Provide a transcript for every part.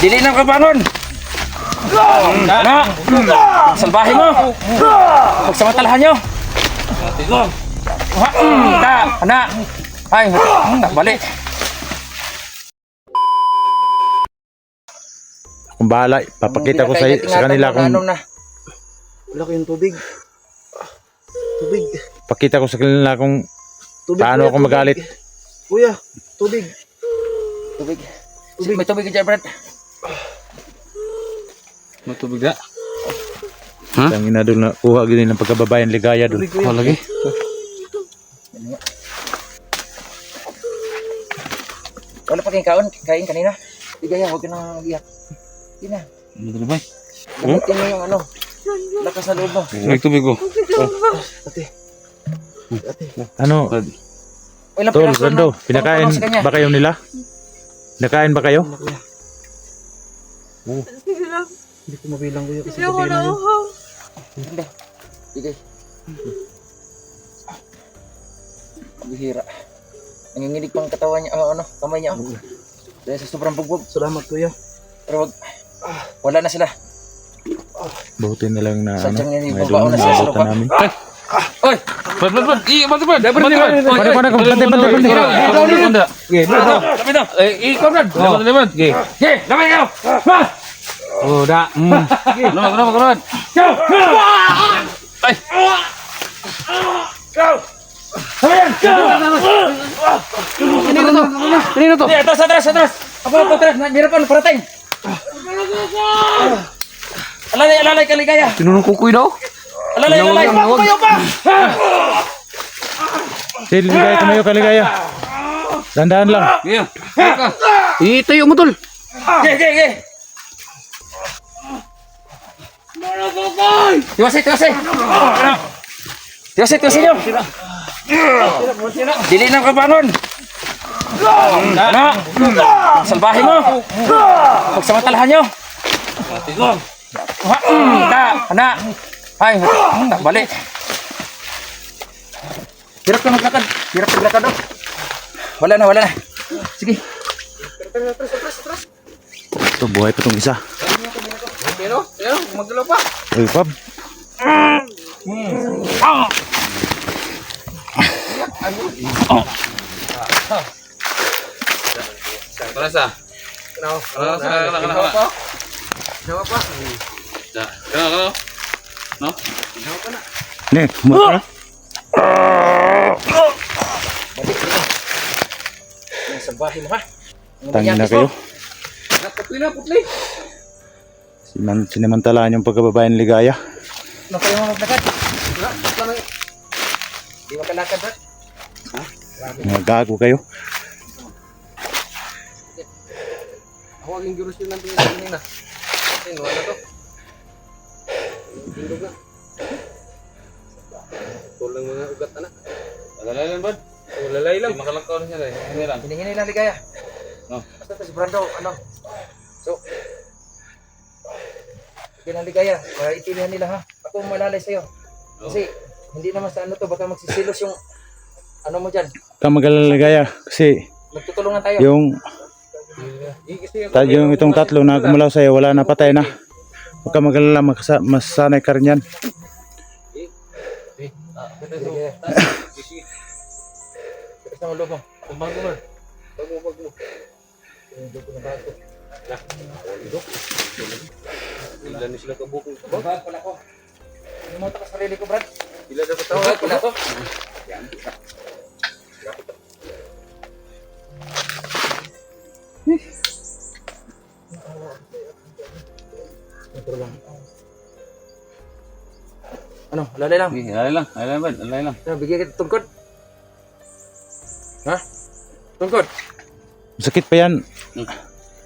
Dili na ka bangon. Na. Salbahe mo. Pagsamantalahan nyo. Ta, anak. Ay, balik. Kung bahala, papakita ko sa kanila kung Wala kayong tubig. Tubig. pakita ko sa kanila kung Tubig. paano kuya, ako magalit. Kuya, tubig. Tubig. May tubig dyan, Brad. Matubig na. Ang ina doon na kuha gini ng pagkababayan ligaya doon. Tubig, kuya. Lagi. Wala pa kayong kain kanina. Ligaya, huwag ka nang mag-iyak. Hindi na. Ano ba? Gamutin mo yung ano. Lakas na loob mo. May tubig ko. Ate. Ano? Ilang Tol, piraso Rando, na- pinakain tulong sa kanya. ba kayo nila? Pinakain ba kayo? Hindi ko mabilang kuya kasi Hindi ako gabi na yun. nauhaw. Hindi. Bigay. Bihira. Nanginginig pang katawan niya, kamay niya. Dahil sa sobrang bugbog. Salamat kuya. Pero wala na sila. Buti na lang na ano, Sadyang yun yung may babaon doon na sa na loob. namin. Oy! Bad. Iya, bad. Paano, Banda. Dami na! Ikaw, Brad. Dapat. Sige! Dami kayo! Ma! Oh, dah. Kenapa, Brad? Ay! Dami yan! Ini na to. Hindi, atras! Apa atras? Meron pa, parating! Alalay, kaligaya! Tinunong kukuy daw. Alalay! Kayo pa! Si ligaya, tumayo ka ligaya. Dandahan lang. Iya. Itayo mo, tol. Ge! Tiwasay! Tiwasay nyo! Dili na ka bangon! Anak! Salbahe mo! Pagsamantalahan nyo! Ta, anak! Ay, balik! Hirap ka maglakad! Oh. Wala na! Sige! Ito, buhay pa itong isa. Pero, magdala pa. Uy, Pab. Rasa. Kenapa? Kenapa? No? Nih, mura. Salbahe mo ha! Tangin na kayo. Putli. Sinamantalahan yung pagkababayan ligaya. Ano kayo mga maglakad? Di makalakad ba? Mga gago kayo. Ako ang gurus yun natin kanina. Wala to. Tindog na. Tulang mga ugat anak. Lalay lang, bud. Lalay lang. Di makalakaw na siya rin. Hinihingi lang ligaya. No. Basta si Brando, So, yan ang ligaya. Para itilihan nila ha. Ako malalay sa'yo. Kasi, hindi naman sa to, baka magsisilos yung, mo dyan. Kamagal ligaya. Kasi, Magtutulungan tayo. yung itong tatlo na gumalaw sa'yo, wala na, patay na. Huwag ka magalala, masanay ka rin yan. Tapos na ulo mo. Bag mo. Ilan ni sila kabukong. Bag pala ko. Hindi mo ito ka sarili ko, Brad. Ilan dapat Bag pala to. Lalay lang. Alay lang, bud. Alay lang. Bigyan kita tungkod. Ha? Tungkod. Sakit pa yan.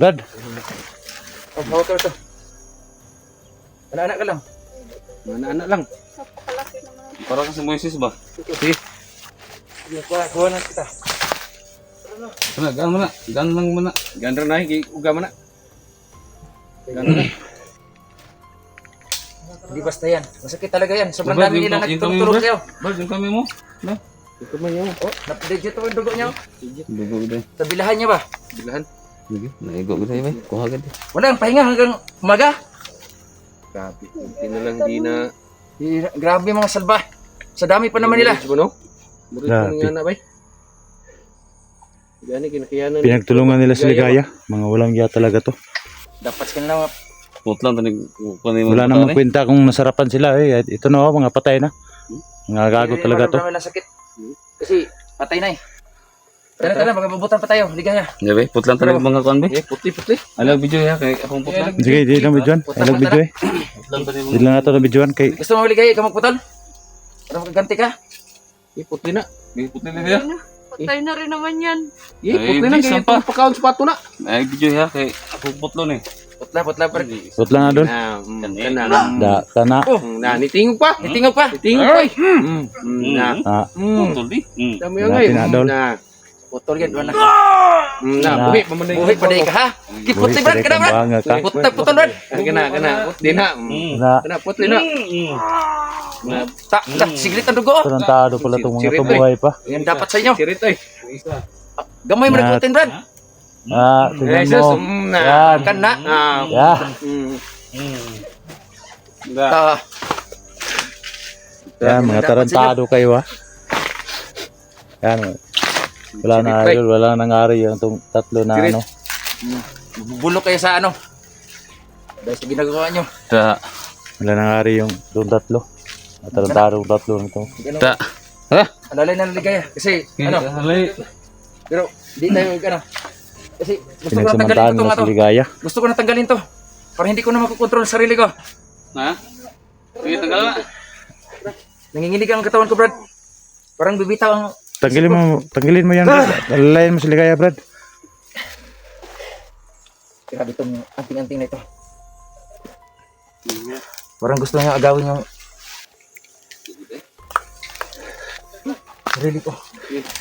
Brad, Hawak ka ito. Anak-anak ka lang. Anak-anak lang. Napakalaki naman. Para ka sa Moises ba? Sige, kuha na kita. Gan mana? Gan lang mana? Gan rin na, uga mana? Gan na. Hindi basta yan. Masakit talaga yan. Sobrang dami nila nagtulong kayo. Bud, yung kami mo. No? Oh, napididyo ito ang dugo niyo. Dugo din. Sa bilahan niya ba? Bilahan. Sige, naigo ko sa'yo, bay. Kuha ka din. Walang pahinga hanggang umaga. Grabe, kunti na lang di na... Grabe mga salba. Sa dami pa naman nila. Murid Grabe. ko nga na, bay. Gani, kinakayanan. Pinagtulungan nila si Ligaya. Mga walang giya talaga to. Dapat ka na Putlang, tanig... Wala namang kwenta kung nasarapan sila eh. Ito na mga patay na. Mga gago talaga to. Maramdaman ng sakit. Kasi patay na eh. Tara, magabubutan pa tayo. Ligaya. Gabi, putlang tanig mga kuan, bay. Puti. Alang video ya, kay akong putlang. Sige, di lang videoan. Ay lang video eh. Putlang tanig Di lang nato na videoan kay Gusto mo ligaya, ikaw magputol? Para makaganti ka? Puti na. Puti na dia. Patay na rin naman yan. Puti na, kaya pagpakaon sa pato na. Ay, video ya, kay akong putlon eh. Putla pa. Put lang na doon. Da kana. Nitingog pa. Nitingog pa. Nitingog pa. Ah, Putol di. Dami na nga eh. tinadol. Putol yan. Wala. Buhi pa man Buhay pa ka ha? Kiputli brad ka na brad. Banga ka. Putol brad. Kana. Putli na. Na Kana putli na. Siglit ang dugo. tarantado pala tong mga tubuhay pa. Yan dapat sa inyo. Sirit ay. Gamay mo nagputin brad. Ah, tingnan mo. Yan. Kan na. Yeah. Ta. Yan, mga tarantado kayo ha. Yan. Wala na idol, wala nangyari yung tatlo na ano. Bubulok kayo sa ano. Dahil sa ginagawa nyo. Ta. Wala nangyari yung tatlo. Tarantado tatlo nito. Ta. Alalay na ligaya. Kasi ano. Pero di tayo ano. Kasi gusto ko na tanggalin Pinagsamantaan to mo nga si to. Ligaya. Gusto ko na tanggalin to. Para hindi ko na makokontrol sa sarili ko. Ha? Sige, tanggal na. Nanginginig ang katawan ko, Brad. Parang bibitaw ang... Tanggalin mo yan, Brad. Alalayan mo si Ligaya, Brad. Grabe itong anting-anting na ito. Parang gusto niya agawin yung... sarili ko.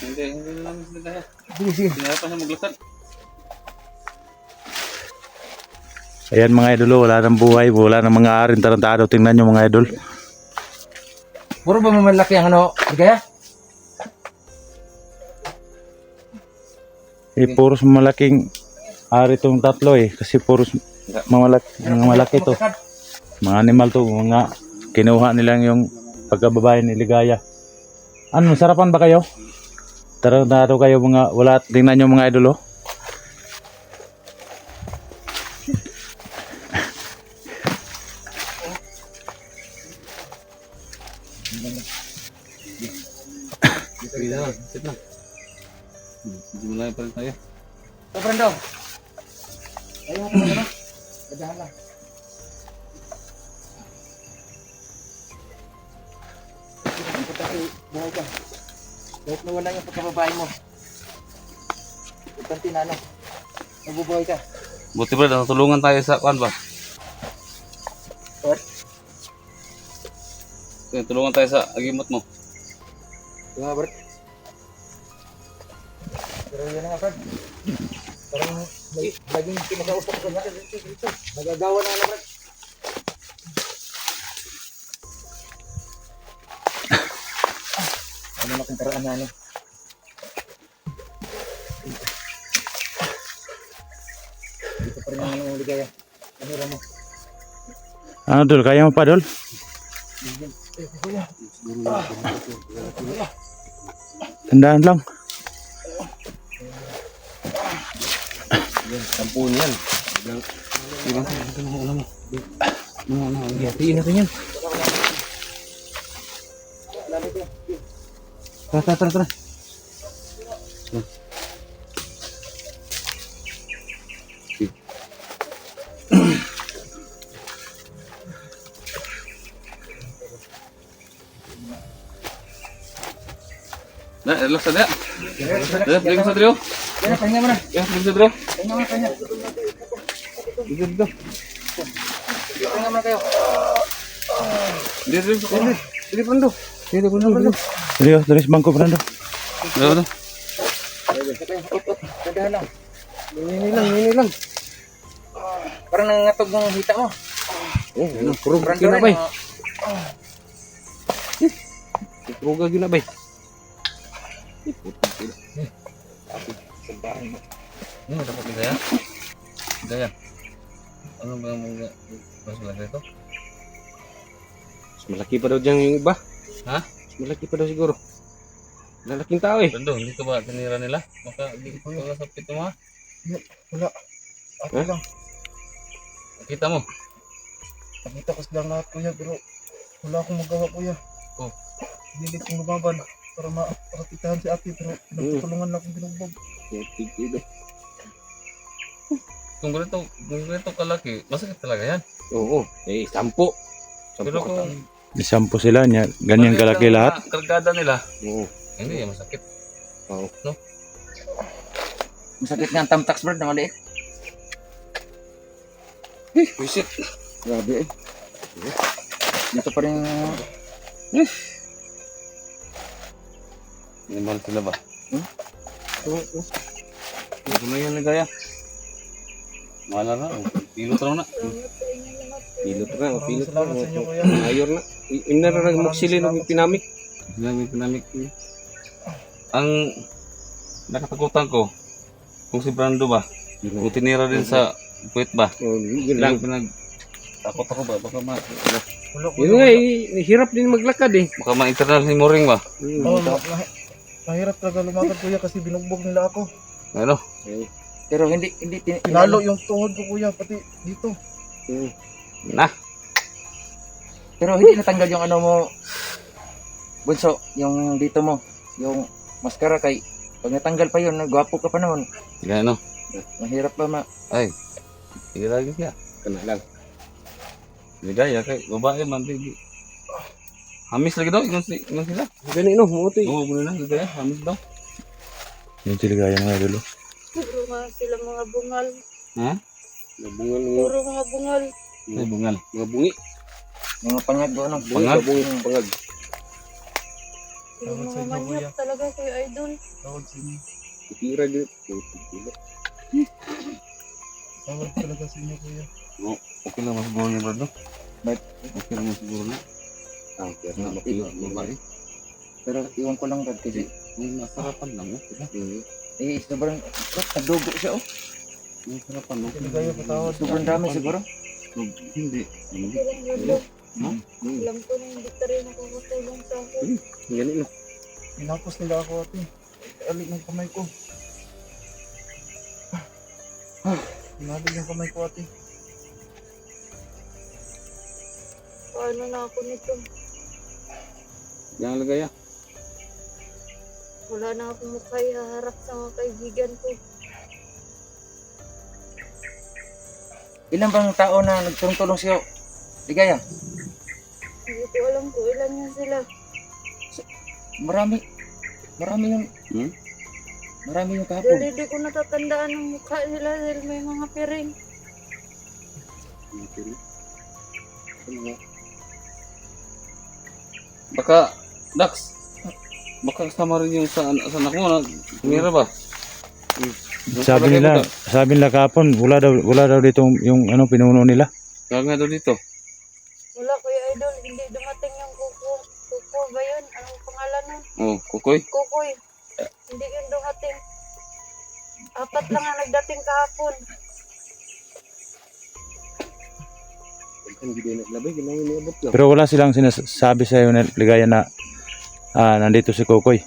Hindi na lang sila kaya. Sige. Hindi pa siya maglasad. Ayan mga idol, wala nang buhay, wala nang mga arin tarantado. Tingnan nyo mga idol. Puro ba mamalaki ang ano, ligaya? Puros malaking ari tong tatlo eh. Kasi puros malaki to. Mga animal to, mga kinuha nilang yung pagkababae ni Ligaya. Ano, sarapan ba kayo? Tarantado kayo mga, wala, tingnan nyo mga idol oh. Sit na. Simula pa rin tayo. Ito, Brando. Ayaw mo ano? Gadahan lang. Buhay ka. Kahit nawala yung pagkababae mo. Importante na ano. Nabubuhay ka. Buti ba, natulungan tayo sa kuan ba? What? Tulungan tayo sa agimot mo. Yung nga, Brad. Pero yun na nga, Brad. Parang may laging pinag-ausap ko na. Nagagawa na nga, Brad. Ano na kung paraan na ano. Dito pa rin ang ligaya. Ano mo? Ano dol, kaya mo pa dol? Tandaan lang. Sampun yan. Hatiin natin yan. Tara. Nah, relax saja. Balik sa trio. Kaya, pahinga mo na. Ya, balik sa trio. Pahinga mo na, pahinga. Dito. Pahinga mo na kayo. Dito. Sige, Brando. Dari bangko Brando. Dito. Dadahan lang. Nini lang. Parang nangangatog ng hita mo. Kurog Brando na rin. bay. Kurog na bay. Ano dapat ligaya? Ligaya. Ano ba ang mga mas malaki ito? Mas malaki pa daw dyan yung iba. Ha? Mas malaki pa daw siguro. Lalaking tao eh. Bando, hindi ka ba tinira nila? Baka hindi ko sa pito mo ha? Wala. Ako Eh? lang. Kita mo. Nakita ko silang lahat kuya pero wala akong magawa kuya. Oh. Nilit kong lumaban para maprotektahan si ate pero pinagtutulungan lang akong binugbog. Tigil eh. Kung ganito kalaki, masakit talaga yan. Oo. Eh, 10. Pero kung Isampo sila niya, ganyan kalaki lahat. kargada nila, Oo. hindi yan masakit. Masakit nga ang tamtax bird na maliit. Visit. Grabe eh. Dito pa rin Animal sila ba? Oo. Ito na yan ligaya. Mahala na. Pilot raw na. Pilot na. Pilot na. salamat sa inyo kuya. Mayor na. Inararag magsili ng pinamik. Pinamik. Ang nakatakutan ko, kung si Brando ba, kung tinira din sa puwet ba, Oh, yun yun lang. lang takot ako ba, baka Wala Yun kuya. nga eh. Hirap din maglakad eh. baka ma-internal si Moring ba. Oh, mahirap talaga lumakad kuya kasi binugbog nila ako. Ano? Pero hindi tinalo yung tuhod ko kuya pati dito. Na, Pero hindi natanggal yung ano mo bunso, yung dito mo, yung maskara kay pag natanggal pa yun, gwapo ka pa naman. gano. Mahirap pa Ay, sige lagi siya. Kana lang. Ligaya kay babae man di. Hamis lagi daw, ingon sila. Gani no, muti. Oo, muna na, ligaya, hamis daw. Yung siligaya mga idol. Oh. Puro nga sila mga bungal. Ha? Nabungal ng Puro mga bungal. Ay, bungal. mga bungi. mga pangag do ano. Pangag? Bungi, pangag. Puro mga manyap talaga Kuya Idol. Tawag sa inyo. Tira din. Tawag talaga sa inyo kuya. Okay lang mas siguro niya, Brando. Ba't? Okay lang mas siguro na. Ah, pero Na, mapilot mo ba? Pero iwan ko lang Brad kasi Yung nasarapan lang, diba? sobrang nadugo siya oh. Yung sarapan, no? Ligaya patawad. Sobrang dami siguro. Hindi. Hindi lang Brando. Ha? Alam ko na hindi ka rin nakakatulong sa akin. Gani no. Pinapos nila ako ate. Alik ng kamay ko. Pinalig yung kamay ko ate. Paano na ako nito? Yang lagaya. Wala na akong mukha ihaharap sa mga kaibigan ko. Ilan bang tao na nagtulong-tulong sa'yo? Ligaya? Hindi ko alam kung ilan yan sila. Marami. Marami yung... Hmm? Marami yung kahapon. Dahil hindi ko natatandaan ang mukha nila dahil may mga piring. Baka, Dax, baka kasama rin yung sa anak mo na tumira ba? Yung palagay mo, Sabi nila kahapon, wala daw dito yung ano pinuno nila. Dax, kaya nga daw dito. Wala Kuya Idol, hindi dumating yung kuko. Kuko ba yun? Anong pangalan nun? Oh, Kukoy. Kukoy. Hindi yun dumating. 4 lang ang nagdating kahapon. Ang gidi na labay, ginawin ni abot lang. Pero wala silang sinasabi sa iyo na ligaya na nandito si Kokoy.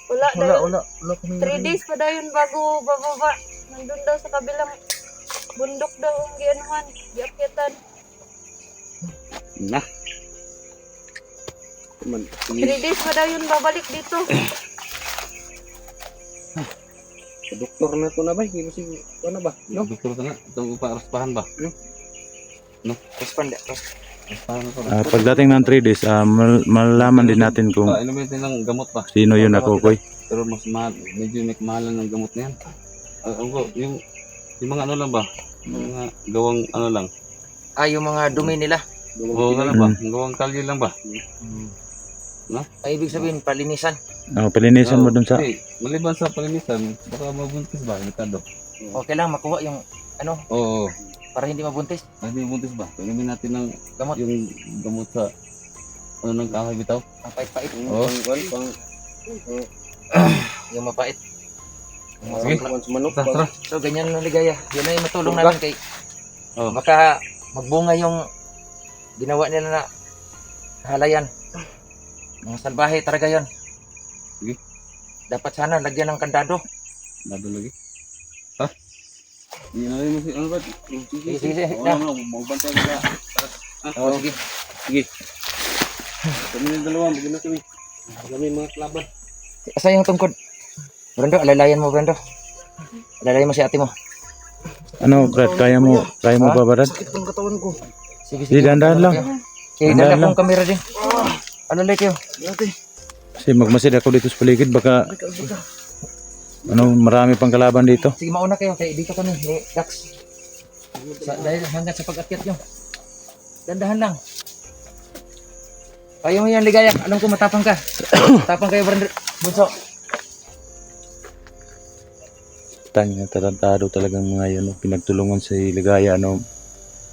Wala dahil Wala kami 3 days pa daw yun bago bababa. Nandun daw sa kabilang bundok daw ang gianuhan, giakyatan. Na, Man, 3 days pa daw yun babalik dito. doktor na to na ba? Hindi mo si ano ba? No? doktor ka na. Itong upa-raspahan ba? Respond. Raspahan na to. Pagdating ng 3 days, malalaman din natin kung Inumin din ng gamot ba? sino yun na Kokoy. Pero mas mahal, medyo may kamahalan ng gamot na yan. Yung mga ano lang ba? Yung mga gawang ano lang. Yung mga dumi nila. Oo, ano ba? Yung gawang kalye lang ba? Ay, ibig sabihin, palinisan. Palinisan mo dun sa... Hindi, maliban sa palinisan, baka mabuntis ba? Delikado. Okay lang, makuha yung ano, Oo, para hindi mabuntis. hindi mabuntis ba? Pagyamin natin ng Gamot. yung gamot sa ano ng kahoy bitaw. Ang pait-pait. Oo. Pang Yung mapait. Sige. Mga sa manok. Tara. So, ganyan lang ligaya. Yun na yung matulong namin kay Oh. baka magbunga yung ginawa nila na halayan. Mga salbahe talaga yun. Sige. Dapat sana lagyan ng kandado. Nado lagi. Ha? Hindi na rin mo si ano ba? Sige, sige. Oo, Na. ano, magbantay ka na. Oh, sige. Sige. Kami ng dalawa, maganda kami. Kami mga kalaban. Asa yung tungkod? Brando, alalayan mo, Brando. Alalayan mo si ate mo. Ano, Brad, kaya mo ba, Brad? Sakit ng katawan ko. Sige, Di, dahan-dahan lang. Sige, Dahan-dahan dala kong kamera din. Alalay kayo. Dati. Kasi magmasid ako dito sa paligid, baka marami pang kalaban dito. Sige, mauna kayo. Kaya dito kami, ni Dax. Dahil hanggang sa pag-akyat nyo. Dandahan lang. Kaya mo yan, ligaya. Alam ko matapang ka. Matapang kayo, Brando. Bunso. Tangina, tarantado talagang mga yan, no? Pinagtulungan si Ligaya, ano,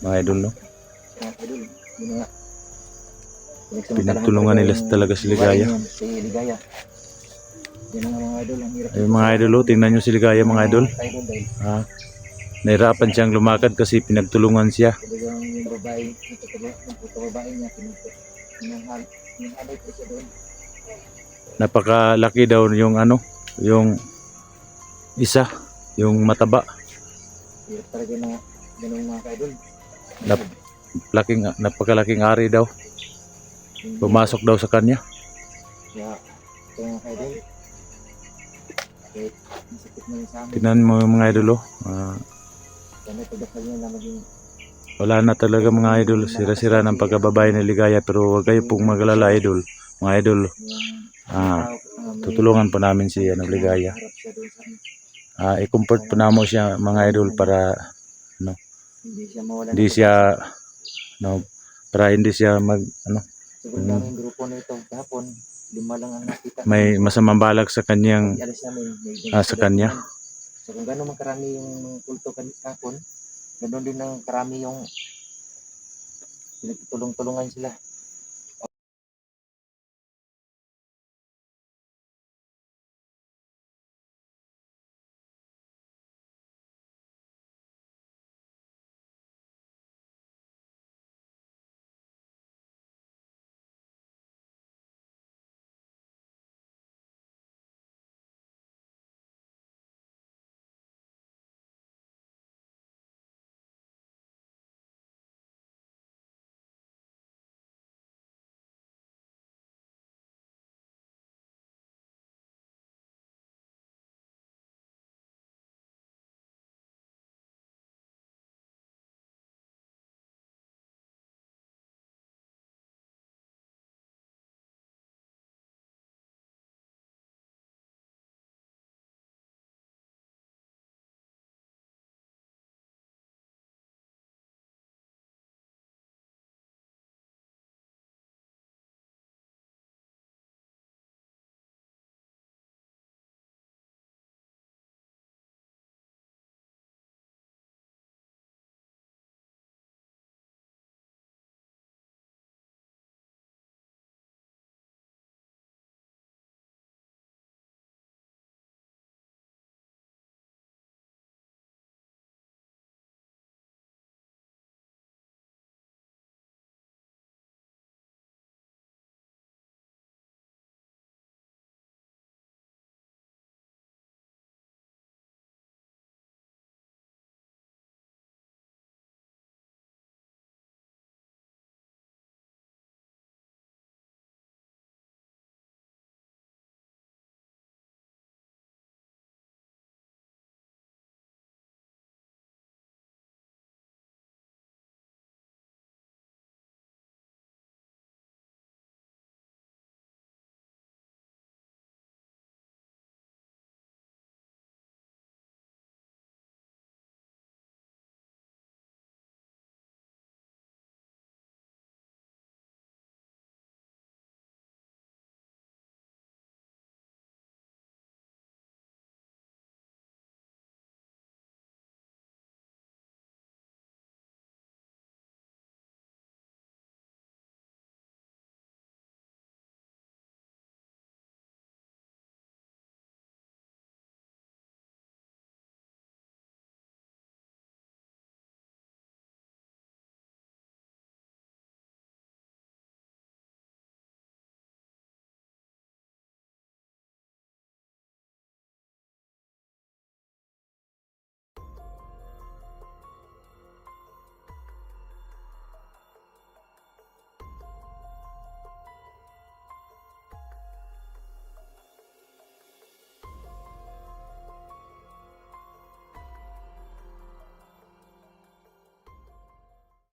mga idol, no? Pinagtulungan nila talaga si Ligaya. Si Ligaya. Yan ang mga idol. Ang hirap. Ay, mga idol, oh, tingnan nyo si Ligaya, mga idol. Idol dahil Ha? Nahirapan siyang lumakad kasi pinagtulungan siya. talagang yung babae, yung babae niya, pinanghalay ko siya doon. Napakalaki daw yung ano, yung isa, yung mataba. Hirap talaga na ganun mga kaidol. Napakalaking ari daw. Pumasok daw sa kanya. Kaya ito mga kaidol. Kahit masakit na yun sa amin. Tingnan mo yung mga idol, oh. Sana pagdasal niya na maging Wala na talaga mga idol. Sira-sira ng pagkababae ng Ligaya. Pero huwag kayo pong magalala, idol. Mga idol, tutulungan po namin si ano, Ligaya. harap siya doon sa amin. I-comfort po namin siya mga idol para Hindi siya mawala. hindi siya para hindi siya Sobrang daming grupo na ito. Kahapon, 5 lang ang nakita. may masamang balak sa kanyang Alis namin. May sa kanya. So kung gano'n man karami yung kulto kahapon, gano'n din ang karami yung pinagtulong-tulungan sila.